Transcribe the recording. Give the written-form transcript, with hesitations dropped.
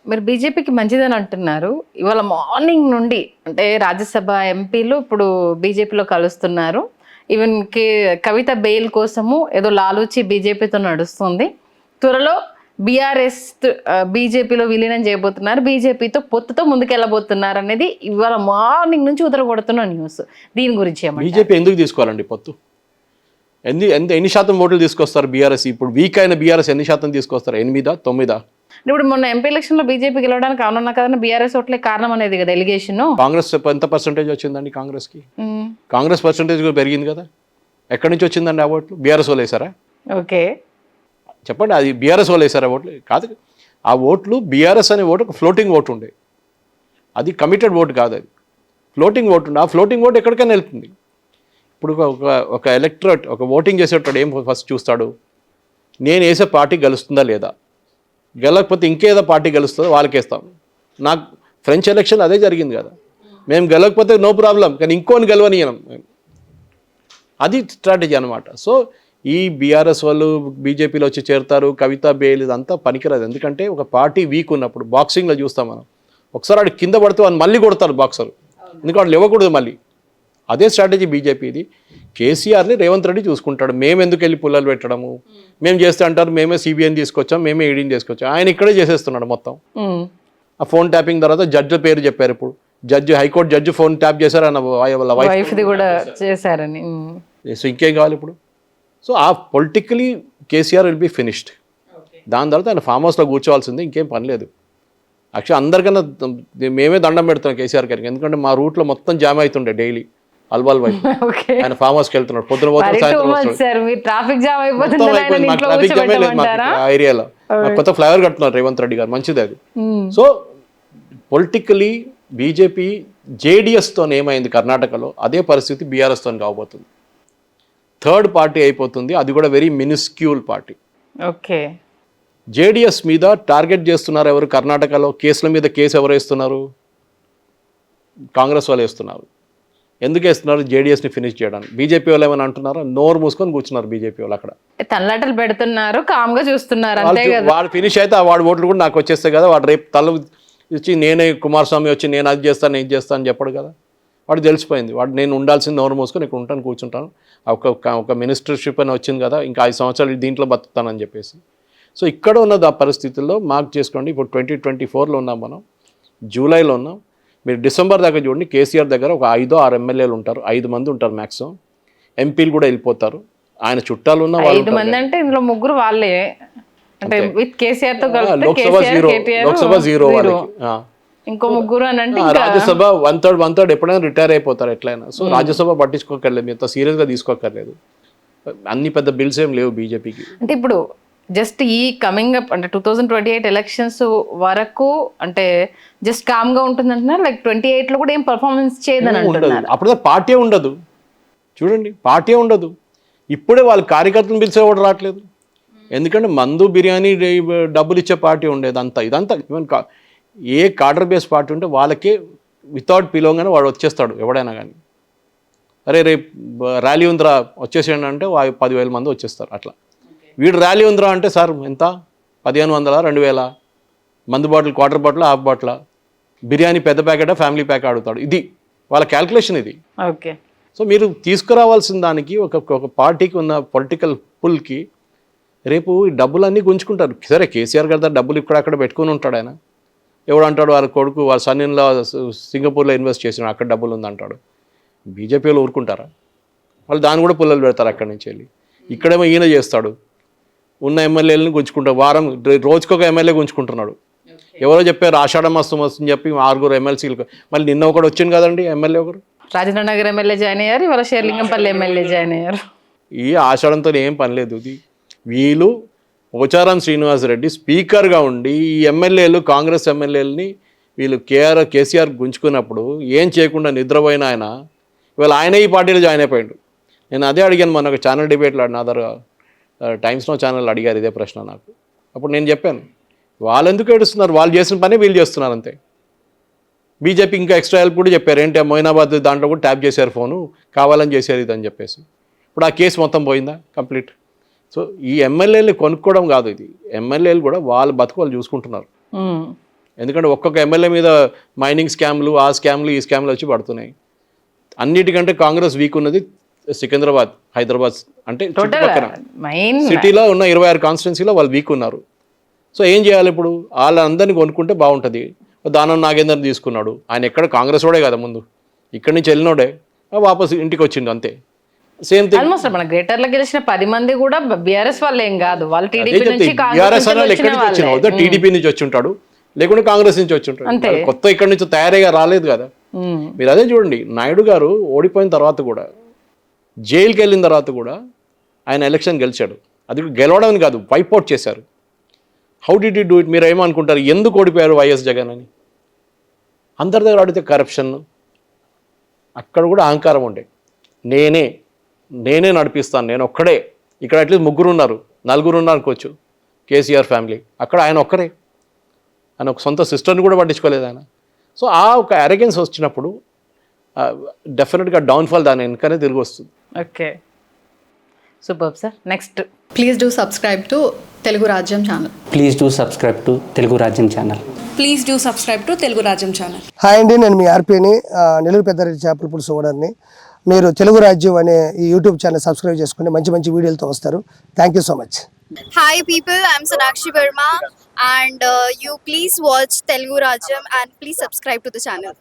మీరు బీజేపీకి మంచిదని అంటున్నారు. ఇవాళ మార్నింగ్ నుండి అంటే రాజ్యసభ ఎంపీలు ఇప్పుడు బీజేపీలో కలుస్తున్నారు. ఈవెన్ కవిత బెయిల్ కోసము ఏదో లాలూచి బీజేపీతో నడుస్తుంది. త్వరలో బీఆర్ఎస్ బీజేపీలో విలీనం చేయబోతున్నారు, బీజేపీతో పొత్తుతో ముందుకెళ్ళబోతున్నారు అనేది ఇవాళ మార్నింగ్ నుంచి ఉదరగొడుతున్న న్యూస్. దీని గురించి బీజేపీ ఎందుకు తీసుకోవాలండి పొత్తు? ఎన్ని శాతం ఓట్లు తీసుకొస్తారు బీఆర్ఎస్? ఇప్పుడు వీక్ అయిన బీఆర్ఎస్ ఎన్ని శాతం తీసుకొస్తారు? 8, 9? ఇప్పుడు మొన్న ఎంపీ ఎలక్షన్ లో బీజేపీ గెలవడానికి అవునన్నా కదా బీఆర్ఎస్ ఓట్లే కారణం అనేది కదా ఎలిగేషన్. కాంగ్రెస్ ఎంత పర్సెంటేజ్ వచ్చిందండి? కాంగ్రెస్ పర్సెంటేజ్ కూడా పెరిగింది కదా. ఎక్కడి నుంచి వచ్చిందండి ఆ ఓట్లు? బీఆర్ఎస్ వాళ్ళు వేసారా? ఓకే చెప్పండి, అది బీఆర్ఎస్ వాళ్ళు వేసారా ఓట్లు? కాదు, ఆ ఓట్లు బీఆర్ఎస్ అనే ఓటు ఒక ఫ్లోటింగ్ ఓటు ఉండే, అది కమిటెడ్ ఓటు కాదు, అది ఫ్లోటింగ్ ఓటు ఉండే. ఆ ఫ్లోటింగ్ ఓటు ఎక్కడికైనా వెళ్తుంది. ఇప్పుడు ఒక ఎలక్టరేట్, ఒక ఓటింగ్ చేసేటాడు ఏం ఫస్ట్ చూస్తాడు? నేను వేసే పార్టీ గెలుస్తుందా లేదా, గెలకపోతే ఇంకేదో పార్టీ గెలుస్తుందో వాళ్ళకి వేస్తాం. నాకు ఫ్రెంచ్ ఎలక్షన్ అదే జరిగింది కదా. మేము గెలవకపోతే నో ప్రాబ్లం, కానీ ఇంకోని గెలవనియనం. అది స్ట్రాటజీ అనమాట. సో ఈ బీఆర్ఎస్ వాళ్ళు బీజేపీలో వచ్చి చేరుతారు, కవిత బెయిల్ ఇదంతా పనికిరాదు. ఎందుకంటే ఒక పార్టీ వీక్ ఉన్నప్పుడు బాక్సింగ్లో చూస్తాం మనం, ఒకసారి వాడు కింద పడితే వాళ్ళు మళ్ళీ కొడతారు బాక్సర్, ఎందుకంటే వాళ్ళు ఇవ్వకూడదు మళ్ళీ. అదే స్ట్రాటజీ బీజేపీది. కేసీఆర్ని రేవంత్ రెడ్డి చూసుకుంటాడు. మేము ఎందుకు వెళ్ళి పుల్లలు పెట్టడము, మేము చేస్తే అంటారు మేమే సిబిఐని తీసుకొచ్చాం, మేమే ఈడీని తీసుకొచ్చాం. ఆయన ఇక్కడే చేసేస్తున్నాడు మొత్తం. ఆ ఫోన్ ట్యాపింగ్ తర్వాత జడ్జి పేరు చెప్పారు. ఇప్పుడు judge, high court judge phone tap చేశారు, ఆయన వైఫ్ కూడా చేశారని. సో ఇంకేం కావాలి ఇప్పుడు? సో ఆ politically KCR will be finished. దాని తర్వాత ఆయన ఫామ్ హౌస్లో కూర్చోవాల్సిందే, ఇంకేం పని లేదు. యాక్చువల్లీ అందరికన్నా మేమే దండం పెడుతున్నాం కేసీఆర్ గారికి, ఎందుకంటే మా రూట్లో మొత్తం జామ్ అవుతుండే డైలీ. అల్వాల్ వైపు ఆయన ఫామ్ హౌస్కి వెళ్తున్నాడు, పొద్దున పోతే ట్రాఫిక్ జామ్ లేదు మా ఏరియాలో. కొత్త ఫ్లైఓవర్ కడుతున్నారు రేవంత్ రెడ్డి గారు, మంచిది అది. సో పొలిటికలీ బీజేపీ జేడిఎస్తో ఏమైంది కర్ణాటకలో, అదే పరిస్థితి బీఆర్ఎస్తో కాబోతుంది. థర్డ్ పార్టీ అయిపోతుంది, అది కూడా very minuscule party. Okay, JDS మీద టార్గెట్ చేస్తున్నారు ఎవరు? కర్ణాటకలో కేసుల మీద కేసు ఎవరు వేస్తున్నారు? కాంగ్రెస్ వాళ్ళు వేస్తున్నారు. ఎందుకు వేస్తున్నారు? జేడిఎస్ని ఫినిష్ చేయడానికి. బీజేపీ వాళ్ళు ఏమైనా అంటున్నారో? నోరు మూసుకొని కూర్చున్నారు బీజేపీ వాళ్ళు అక్కడ, తల్లటలు పెడుతున్నారు, కామ్గా చూస్తున్నారు. వాడు ఫినిష్ అయితే వాడి ఓట్లు కూడా నాకు వచ్చేస్తాయి కదా. వాడు రేపు తల ఇచ్చి నేనే కుమారస్వామి వచ్చి నేను అది చేస్తాను ఇది చేస్తాను అని చెప్పడు కదా. వాడు తెలిసిపోయింది, వాడు నేను ఉండాల్సింది నోరు మూసుకొని ఇక్కడ ఉంటాను, కూర్చుంటాను, ఒక మినిస్టర్షిప్ అని వచ్చింది కదా, ఇంకా 5 సంవత్సరాలు దీంట్లో బతుకుతానని చెప్పేసి. సో ఇక్కడ ఉన్నది ఆ పరిస్థితుల్లో మార్క్ చేసుకోండి. ఇప్పుడు 2024లో ఉన్నాం మనం, జూలైలో ఉన్నాం. మీరు డిసెంబర్ దాకా చూడండి, కేసీఆర్ దగ్గర ఒక 5 or 6 ఎమ్మెల్యేలు ఉంటారు, 5 మంది ఉంటారు మ్యాక్సిమం. ఎంపీలు కూడా వెళ్ళిపోతారు, ఆయన చుట్టాలు ఉన్న 5 మంది అంటే ఇందులో 3 వాళ్ళే, అంటే విత్ కేసీఆర్ తో లోక్సభ 0 వాళ్ళకి, ఇంకో 3 అని అంటే రాజ్యసభ 1/3 ఎప్పుడైనా రిటైర్ అయిపోతారు ఎట్లయినా. సో రాజ్యసభ పట్టించుకోకర్లేదు, మీతో సీరియస్గా తీసుకోకర్లేదు. అన్ని పెద్ద బిల్స్ ఏం లేవు బీజేపీకి. అంటే ఇప్పుడు జస్ట్ ఈ కమింగ్ అప్ అంటే 2028 ఎలక్షన్స్ వరకు అంటే జస్ట్ కామ్గా ఉంటుంది అంటున్నారు. లైక్ 28లో కూడా ఏం పర్ఫార్మెన్స్ చేయదని అంటున్నారు. అప్పుడు పార్టీ ఉండదు చూడండి, పార్టీ ఉండదు. ఇప్పుడే వాళ్ళ కార్యకర్తలను పిలిచేవాడు రావట్లేదు, ఎందుకంటే మందు బిర్యానీ డబ్బులు ఇచ్చే పార్టీ ఉండేది. ఇదంతా ఈవెన్ ఏ కార్డర్ బేస్ పార్టీ ఉంటే వాళ్ళకే వితౌట్ పిలవగానే వాడు వచ్చేస్తాడు ఎవడైనా కానీ. అరే రేపు ర్యాలీ ఉందిరా వచ్చేసేయండి అంటే 10,000 మంది వచ్చేస్తారు అట్లా. వీడు ర్యాలీ ఉందిరా అంటే సార్ ఎంత, 1,500, 2,000 మందు bottle, quarter bottle, half bottle, biryani పెద్ద ప్యాకెటా ఫ్యామిలీ ప్యాక్ అడుగుతాడు. ఇది వాళ్ళ క్యాల్కులేషన్ ఇది. ఓకే, సో మీరు తీసుకురావాల్సిన దానికి ఒక పార్టీకి ఉన్న పొలిటికల్ పుల్కి రేపు ఈ డబ్బులన్నీ గుంజుకుంటారు. సరే కేసీఆర్ గారి డబ్బులు ఇక్కడ అక్కడ పెట్టుకుని ఉంటాడు ఆయన. ఎవడు అంటాడు వాళ్ళ కొడుకు వాళ్ళ సన్నిలో సింగపూర్లో ఇన్వెస్ట్ చేసినాడు, అక్కడ డబ్బులు ఉందంటాడు. బీజేపీలో ఊరుకుంటారా? వాళ్ళు దాన్ని కూడా పుల్లలు పెడతారు అక్కడి నుంచి వెళ్ళి. ఇక్కడేమో ఈయన చేస్తాడు, ఉన్న ఎమ్మెల్యేలను గుంజుకుంటాడు. రోజుకొక ఎమ్మెల్యే గుంజుకుంటున్నాడు. ఎవరో చెప్పారు ఆషాఢ మాసం వస్తుందని చెప్పి 6 ఎమ్మెల్సీలు. మళ్ళీ నిన్న ఒకటి వచ్చింది కదండి ఎమ్మెల్యే ఒకరు, రాజేంద్రనగర్ ఎమ్మెల్యే జాయిన్ అయ్యారు, ఇవాళ షేర్లింగంపల్లి ఎమ్మెల్యే జాయిన్ అయ్యారు. ఈ ఆషాఢంతో ఏం పని లేదు. ఇది వీళ్ళు పోచారం శ్రీనివాసరెడ్డి స్పీకర్గా ఉండి ఈ ఎమ్మెల్యేలు, కాంగ్రెస్ ఎమ్మెల్యేలని వీళ్ళు కేసీఆర్ గుంజుకున్నప్పుడు ఏం చేయకుండా నిద్రపోయిన ఆయన ఇవాళ ఆయనే ఈ పార్టీలో జాయిన్ అయిపోయాడు. నేను అదే అడిగాను మొన్న ఒక ఛానల్ డిబేట్లో, అదర్ టైమ్స్ నో ఛానల్ అడిగారు ఇదే ప్రశ్న నాకు. అప్పుడు నేను చెప్పాను, వాళ్ళు ఎందుకు ఏడుస్తున్నారు, వాళ్ళు చేసిన పని వీళ్ళు చేస్తున్నారు అంతే. బీజేపీ ఇంకా ఎక్స్ట్రా హెల్ప్ కూడా చెప్పారు, ఏంటి మొయినాబాద్ దాంట్లో కూడా ట్యాప్ చేశారు ఫోను, కావాలని చేశారు ఇది అని చెప్పేసి. ఇప్పుడు ఆ కేసు మొత్తం పోయిందా కంప్లీట్. సో ఈ ఎమ్మెల్యేలు కొనుక్కోవడం కాదు ఇది, ఎమ్మెల్యేలు కూడా వాళ్ళ బతుకు వాళ్ళు చూసుకుంటున్నారు. ఎందుకంటే ఒక్కొక్క ఎమ్మెల్యే మీద మైనింగ్ స్కామ్లు, ఆ స్కామ్లు, ఈ స్కామ్లు వచ్చి పడుతున్నాయి. అన్నిటికంటే కాంగ్రెస్ వీక్ ఉన్నది సికింద్రాబాద్, హైదరాబాద్, అంటే చుట్టుపక్కల మెయిన్ సిటీలో ఉన్న 26 కాన్స్టిట్యున్సీలో వాళ్ళు వీక్ ఉన్నారు. సో ఏం చేయాలి ఇప్పుడు? వాళ్ళందరినీ కొనుక్కుంటే బాగుంటుంది. దానం నాగేందర్ తీసుకున్నాడు, ఆయన ఎక్కడ కాంగ్రెస్ వాడే కదా ముందు, ఇక్కడి నుంచి వెళ్ళినోడే, వాపస్ ఇంటికి వచ్చిండు అంతే. సేమ్ థింగ్ ఆల్మోస్ట్ మన గ్రేటర్ లో గెలిచిన 10 మంది కూడా బీఆర్ఎస్ వాళ్ళు ఏం కాదు, వాళ్ళు టీడీపీ నుంచి బీఆర్ఎస్ అన్న ఎక్కడి నుంచి వచ్చిన టీడీపీ నుంచి వచ్చి ఉంటాడు, లేకుంటే కాంగ్రెస్ నుంచి వచ్చి ఉంటాడు. అంతే. కొత్త ఇక్కడి నుంచి తయారీగా రాలేదు కదా. మీరు అదే చూడండి, నాయుడు గారు ఓడిపోయిన తర్వాత కూడా, జైలుకి వెళ్ళిన తర్వాత కూడా ఆయన ఎలక్షన్ గెలిచాడు. అది గెలవడం కాదు, వైప్అవుట్ చేశారు. How did you do it? మీరు ఏమనుకుంటారు, ఎందుకు ఓడిపోయారు వైఎస్ జగన్ అని? అందరి దగ్గర అడిగితే కరప్షన్, అక్కడ కూడా అహంకారం ఉండే, నేనే నడిపిస్తాను, నేను ఒక్కడే. ఇక్కడ అట్లీస్ట్ 3 ఉన్నారు, 4 ఉన్నారు అనుకోవచ్చు కేసీఆర్ ఫ్యామిలీ, అక్కడ ఆయన ఒక్కరే. ఆయన ఒక సొంత సిస్టర్ని కూడా పట్టించుకోలేదు ఆయన. సో ఆ ఒక అరెగెన్స్ వచ్చినప్పుడు డెఫినెట్గా డౌన్ఫాల్ దాని వెనుకనే తిరిగి వస్తుంది. Okay, super sir. Next, please do subscribe to Telugu Rajyam channel. Please do subscribe to Telugu Rajyam channel. Please do subscribe to Telugu Rajyam channel. Hi అండి, నేను మీ ఆర్పీని, నెల్లూరు పెద్దారెడ్డి చేపల పులుసు ఓనర్ని. మీరు తెలుగు రాజ్యం అనే ఈ యూట్యూబ్ ఛానల్ సబ్స్క్రైబ్ చేసుకుని మంచి మంచి వీడియోలతో వస్తారు. Thank you so much. Hi people, I'm Sonakshi Verma and you please watch Telugu Rajyam and please subscribe to the channel.